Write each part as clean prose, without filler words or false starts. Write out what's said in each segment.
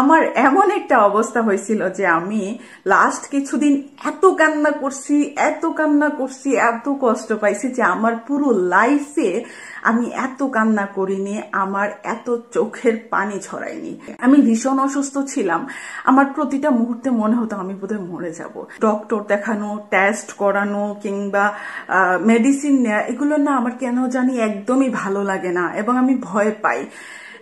আমার এমন একটা অবস্থা হয়েছিল যে আমি লাস্ট কিছুদিন এত কান্না করছি, এত কষ্ট পাইছি যে আমার পুরো লাইফে আমি এত কান্না করিনি, আমার এত চোখের পানি ছড়াইনি। আমি ভীষণ অসুস্থ ছিলাম, আমার প্রতিটা মুহূর্তে মনে হতো আমি বোধহয় মরে যাব। ডক্টর দেখানো, টেস্ট করানো কিংবা মেডিসিন নেওয়া, এগুলো না আমার কেন জানি একদমই ভালো লাগে না এবং আমি ভয় পাই।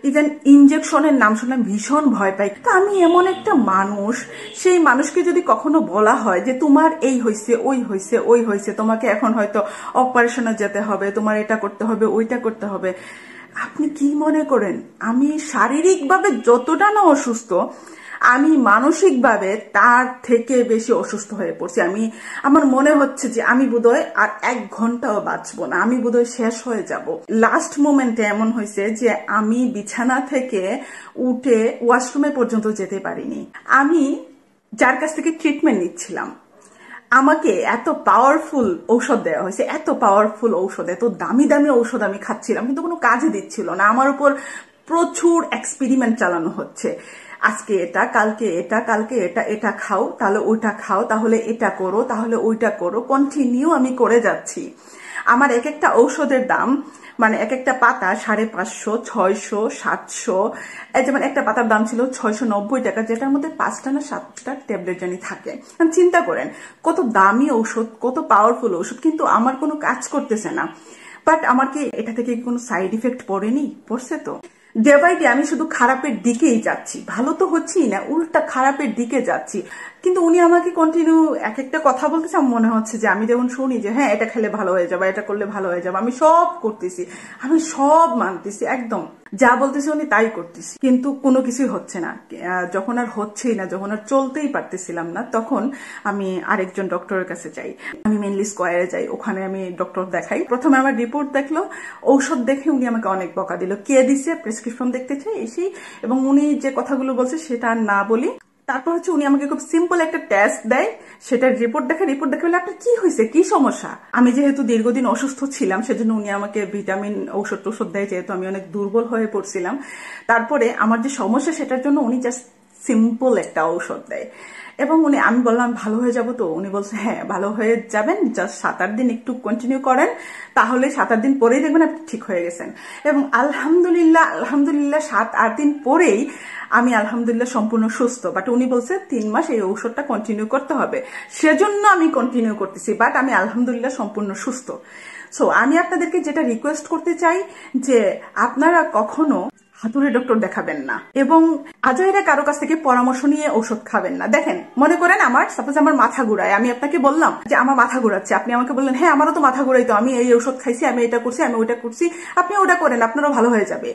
ইভেন ইনজেকশনের নাম শুনলে ভীষণ ভয় পাই। তা আমি এমন একটা মানুষ, সেই মানুষকে যদি কখনো বলা হয় যে তোমার এই হয়েছে, ওই হয়েছে, তোমাকে এখন হয়তো অপারেশনে যেতে হবে, তোমার এটা করতে হবে, ওইটা করতে হবে, আপনি কি মনে করেন আমি শারীরিকভাবে যতটা না অসুস্থ, আমি মানসিকভাবে তার থেকে বেশি অসুস্থ হয়ে পড়ছি। আমার মনে হচ্ছে যে আমি বোধহয় আর 1 ঘন্টাও বাঁচবো না, আমি বোধহয় শেষ হয়ে যাব। লাস্ট মোমেন্টে এমন হয়েছে যে আমি বিছানা থেকে উঠে ওয়াশরুমে পর্যন্ত যেতে পারিনি। আমি যার কাছ থেকে ট্রিটমেন্ট নিচ্ছিলাম, আমাকে এত পাওয়ারফুল ঔষধ দেওয়া হয়েছে, এত পাওয়ারফুল ঔষধ, এত দামি দামি ঔষধ আমি খাচ্ছিলাম, কিন্তু কোনো কাজে দিচ্ছিল না। আমার উপর প্রচুর এক্সপেরিমেন্ট চালানো হচ্ছে। আজকে এটা, কালকে এটা, এটা খাও, তাহলে ওইটা খাও, তাহলে এটা করো, তাহলে ওইটা করো, কন্টিনিউ আমি করে যাচ্ছি। আমার এক একটা ঔষধের দাম, মানে এক একটা পাতা 550, 600, 700। যেমন একটা পাতার দাম ছিল 690 টাকা, যেটার মধ্যে 5টা না 7টা ট্যাবলেট জানি থাকে। চিন্তা করেন কত দামি ঔষধ, কত পাওয়ারফুল ঔষধ, কিন্তু আমার কোনো কাজ করতেছে না। বাট আমার কি এটা থেকে কোনো সাইড ইফেক্ট পড়েনি? পড়ছে তো। ডে বাই ডে আমি শুধু খারাপের দিকেই যাচ্ছি, ভালো তো হচ্ছেই না, উল্টা খারাপের দিকে যাচ্ছি। কিন্তু উনি আমাকে কন্টিনিউ এক একটা কথা বলতেছে, আমার মনে হচ্ছে যে আমি যেমন শুনি যে হ্যাঁ এটা খেলে ভালো হয়ে যাবে, এটা করলে ভালো হয়ে যাবে, আমি সব করতেছি, আমি সব মানতেছি, একদম যা বলতেছি উনি তাই করতেছি, কিন্তু কোনো কিছুই হচ্ছে না। যখন আর হচ্ছেই না, যখন আর চলতেই পারতেছিলাম না, তখন আমি আরেকজন ডক্টরের কাছে যাই। আমি মেনলি স্কয়ারে যাই, ওখানে আমি ডক্টর দেখাই। প্রথমে আমার রিপোর্ট দেখলো, ঔষধ দেখে উনি আমাকে অনেক বকা দিল, কে দিছে, প্রেসক্রিপশন দেখতে চাই এসেই, এবং উনি যে কথাগুলো বলছে সেটা আর না বলি। তারপর হচ্ছে উনি আমাকে খুব সিম্পল একটা টেস্ট দেয়, সেটার রিপোর্ট দেখে বলে আপনার কি হয়েছে, কি সমস্যা। আমি যেহেতু দীর্ঘদিন অসুস্থ ছিলাম, সেজন্য উনি আমাকে ভিটামিন ঔষধ দেয়, যেহেতু আমি অনেক দুর্বল হয়ে পড়ছিলাম। তারপরে আমার যে সমস্যা সেটার জন্য উনি জাস্ট সিম্পল একটা ঔষধ দেয়, এবং আমি বললাম ভালো হয়ে যাব তো? উনি বলছে হ্যাঁ ভালো হয়ে যাবেন, জাস্ট 7-8 দিন একটু কন্টিনিউ করেন, তাহলে 7-8 দিন পরেই দেখবেন আপনি ঠিক হয়ে গেছেন। এবং আলহামদুলিল্লাহ 7-8 দিন পরেই আমি আলহামদুলিল্লাহ সম্পূর্ণ সুস্থ। বাট উনি বলছে 3 মাস এই ঔষধটা কন্টিনিউ করতে হবে, সেজন্য আমি কন্টিনিউ করতেছি। বাট আমি আলহামদুলিল্লাহ সম্পূর্ণ সুস্থ। সো আমি আপনাদেরকে যেটা রিকোয়েস্ট করতে চাই যে আপনারা কখনো হাতুড়ে ডক্টর দেখাবেন না, এবং আজেরা কারো কাছ থেকে পরামর্শ নিয়ে ঔষধ খাবেন না। দেখেন, মনে করেন সাপোজ আমার মাথা ঘুরায়, আমি আপনাকে বললাম যে আমার মাথা ঘুরাচ্ছে, আপনি আমাকে বললেন হ্যাঁ আমারও তো মাথা ঘুরাই, তো আমি এই ঔষধ খাইছি, আমি এটা করছি, আমি ওইটা করছি, আপনি ওটা করেন, আপনারও ভালো হয়ে যাবে।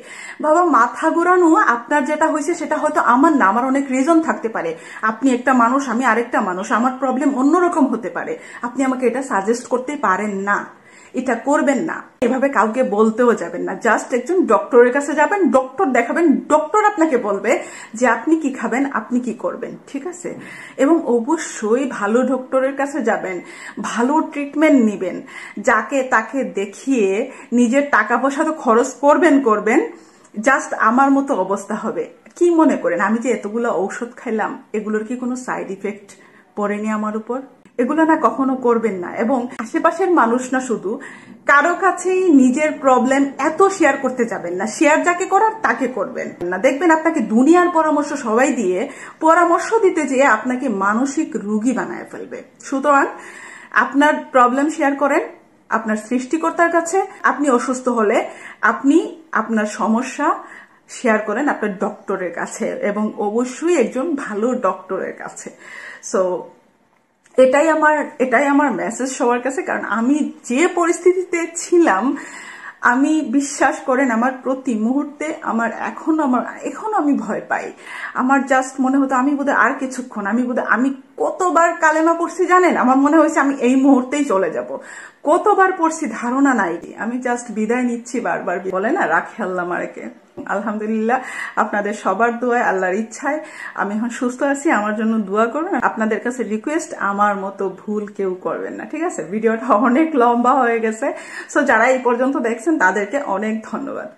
বাবা, মাথা ঘুরানো আপনার যেটা হয়েছে সেটা হয়তো আমার না, আমার অনেক রিজন থাকতে পারে। আপনি একটা মানুষ, আমি আরেকটা মানুষ, আমার প্রবলেম অন্যরকম হতে পারে। আপনি আমাকে এটা সাজেস্ট করতে পারেন না, এটা করবেন না, এভাবে কাউকে বলতেও যাবেন না। জাস্ট একজন ডক্টরের কাছে যাবেন, ডক্টর দেখাবেন, ডক্টর আপনাকে বলবে যে আপনি কি খাবেন, আপনি কি করবেন, ঠিক আছে? এবং অবশ্যই ভালো ডক্টরের কাছে যাবেন, ভালো ট্রিটমেন্ট নিবেন, যাকে তাকে দেখিয়ে নিজের টাকা পয়সা তো খরচ করবেন, জাস্ট আমার মতো অবস্থা হবে। কি মনে করেন আমি যে এতগুলো ঔষধ খাইলাম, এগুলোর কি কোনো সাইড ইফেক্ট পড়েনি আমার উপর? এগুলো না কখনো করবেন না। এবং আশেপাশের মানুষ না, শুধু কারো কাছেই নিজের প্রবলেম এত শেয়ার করতে যাবেন না। শেয়ার যাকে করার তাকে করবেন না, দেখবেন আপনাকে দুনিয়ার পরামর্শ সবাই দিয়ে পরামর্শ দিতে যেয়ে আপনাকে মানসিক রোগী বানায় ফেলবে। সুতরাং আপনার প্রবলেম শেয়ার করেন আপনার সৃষ্টিকর্তার কাছে। আপনি অসুস্থ হলে আপনি আপনার সমস্যা শেয়ার করেন আপনার ডক্টরের কাছে, এবং অবশ্যই একজন ভালো ডক্টরের কাছে। সো এটাই আমার মেসেজ সবার কাছে। কারণ আমি যে পরিস্থিতিতে ছিলাম, আমি বিশ্বাস করেন আমার প্রতি মুহূর্তে এখনো আমি ভয় পাই। আমার জাস্ট মনে হতো আমি বোধহয় আর কিছুক্ষণ, আমি কতবার কালেমা পড়ছি জানেন? আমার মনে হয়েছে আমি এই মুহূর্তেই চলে যাব। কতবার পড়ছি ধারণা নাই। আমি জাস্ট বিদায় নিচ্ছি বারবার। বলে না, রাখে আল্লাহ মারেকে। আলহামদুলিল্লাহ আপনাদের সবার দোয়ায়, আল্লাহর ইচ্ছায় আমি এখন সুস্থ আছি। আমার জন্য দোয়া করবেন। আপনাদের কাছে রিকোয়েস্ট, আমার মতো ভুল কেউ করবেন না, ঠিক আছে? ভিডিওটা অনেক লম্বা হয়ে গেছে, সো যারা এই পর্যন্ত দেখছেন তাদেরকে অনেক ধন্যবাদ।